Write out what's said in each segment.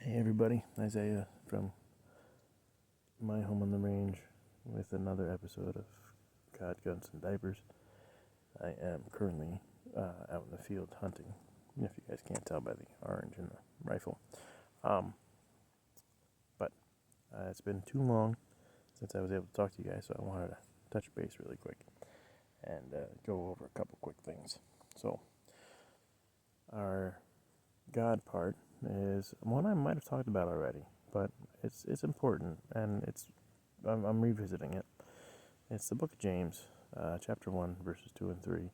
Hey everybody, Isaiah from my home on the range with another episode of God, Guns, and Diapers. I am currently out in the field hunting, if you guys can't tell by the orange in the rifle. But it's been too long since I was able to talk to you guys, so I wanted to touch base really quick and go over a couple quick things. So, our God part is one I might have talked about already, but it's important, and I'm revisiting it. It's the book of James, chapter 1, verses 2 and 3.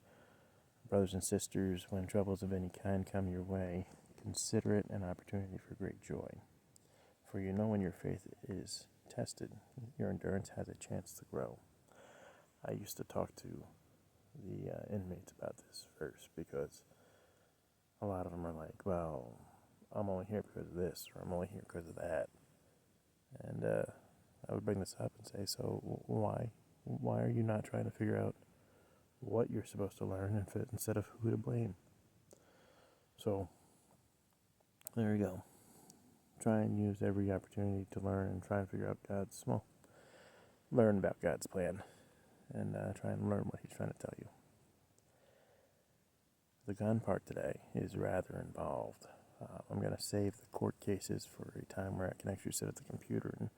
Brothers and sisters, when troubles of any kind come your way, consider it an opportunity for great joy. For you know when your faith is tested, your endurance has a chance to grow. I used to talk to the inmates about this verse because a lot of them are like, well, I'm only here because of this, or I'm only here because of that. And I would bring this up and say, so why are you not trying to figure out what you're supposed to learn instead of who to blame? So there you go. Try and use every opportunity to learn and try and figure out learn about God's plan, and try and learn what He's trying to tell you. The gun part today is rather involved. I'm going to save the court cases for a time where I can actually sit at the computer and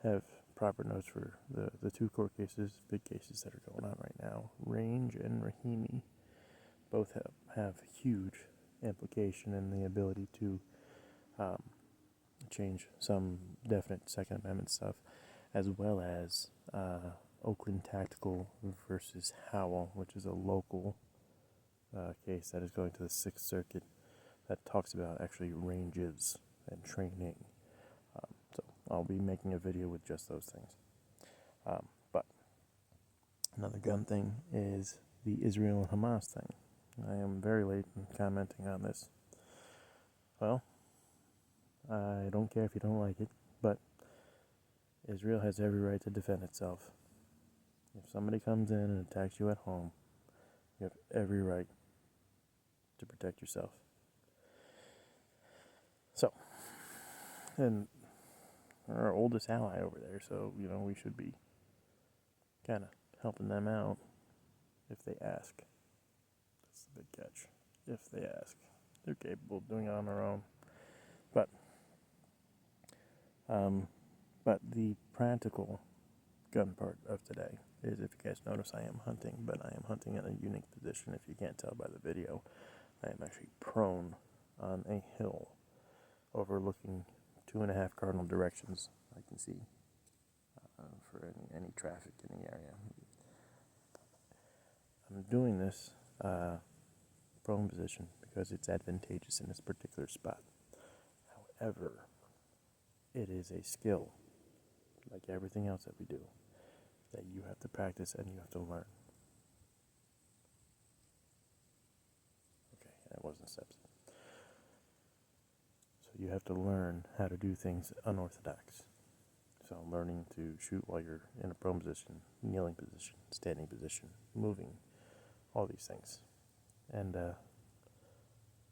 have proper notes for the two court cases, big cases that are going on right now. Range and Rahimi both have huge implication in the ability to change some definite Second Amendment stuff, as well as Oakland Tactical versus Howell, which is a local case that is going to the Sixth Circuit that talks about actually ranges and training. So I'll be making a video with just those things. But another gun thing is the Israel and Hamas thing. I am very late in commenting on this. Well, I don't care if you don't like it, but Israel has every right to defend itself. If somebody comes in and attacks you at home, you have every right to protect yourself. So, and our oldest ally over there, so, we should be kind of helping them out if they ask. That's the big catch. If they ask. They're capable of doing it on their own. But the practical gun part of today is, if you guys notice, I am hunting, but I am hunting in a unique position. If you can't tell by the video, I am actually prone on a hill overlooking 2.5 cardinal directions I can see for any traffic in the area. I'm doing this prone position because it's advantageous in this particular spot. However, it is a skill, like everything else that we do, that you have to practice and you have to learn. Okay, that wasn't steps. So you have to learn how to do things unorthodox. So learning to shoot while you're in a prone position, kneeling position, standing position, moving, all these things. And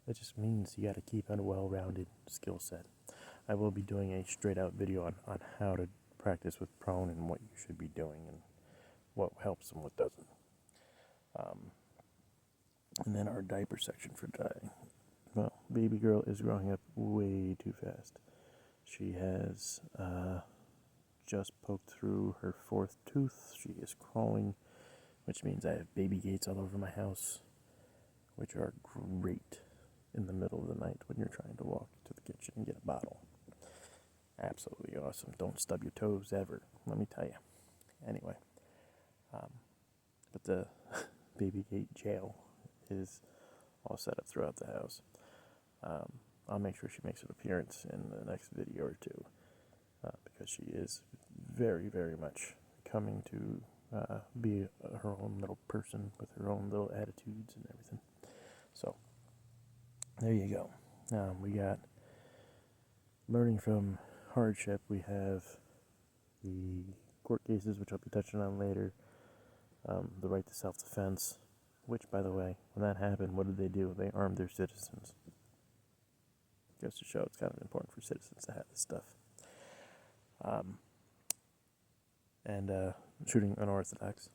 it just means you got to keep a well-rounded skill set. I will be doing a straight-out video on how to practice with prone and what you should be doing and what helps and what doesn't. And then our diaper section for today. Well, baby girl is growing up way too fast. She has just poked through her 4th tooth. She is crawling, which means I have baby gates all over my house, which are great in the middle of the night when you're trying to walk to the kitchen and get a bottle. Absolutely awesome. Don't stub your toes ever, let me tell you. Anyway, but the baby gate jail is all set up throughout the house. I'll make sure she makes an appearance in the next video or two, because she is very, very much coming to be her own little person with her own little attitudes and everything. So, there you go. We got learning from hardship. We have the court cases, which I'll be touching on later. The right to self-defense, which, by the way, when that happened, what did they do? They armed their citizens. goes to show it's kind of important for citizens to have this stuff. And shooting unorthodox.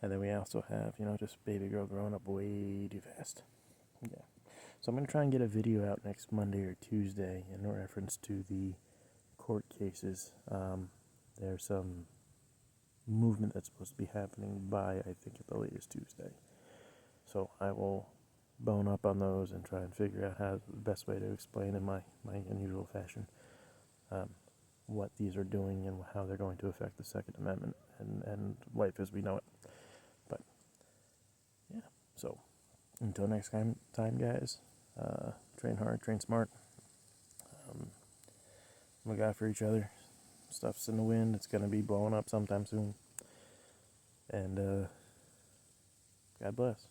And then we also have, just baby girl growing up way too fast. Yeah. So I'm going to try and get a video out next Monday or Tuesday in reference to the court cases. There's some movement that's supposed to be happening by, I think, at the latest Tuesday. So I will bone up on those and try and figure out how the best way to explain in my unusual fashion what these are doing and how they're going to affect the Second Amendment and life as we know it. But, yeah, so until next time guys, train hard, train smart, look out for each other. Stuff's in the wind, it's going to be blowing up sometime soon. And God bless.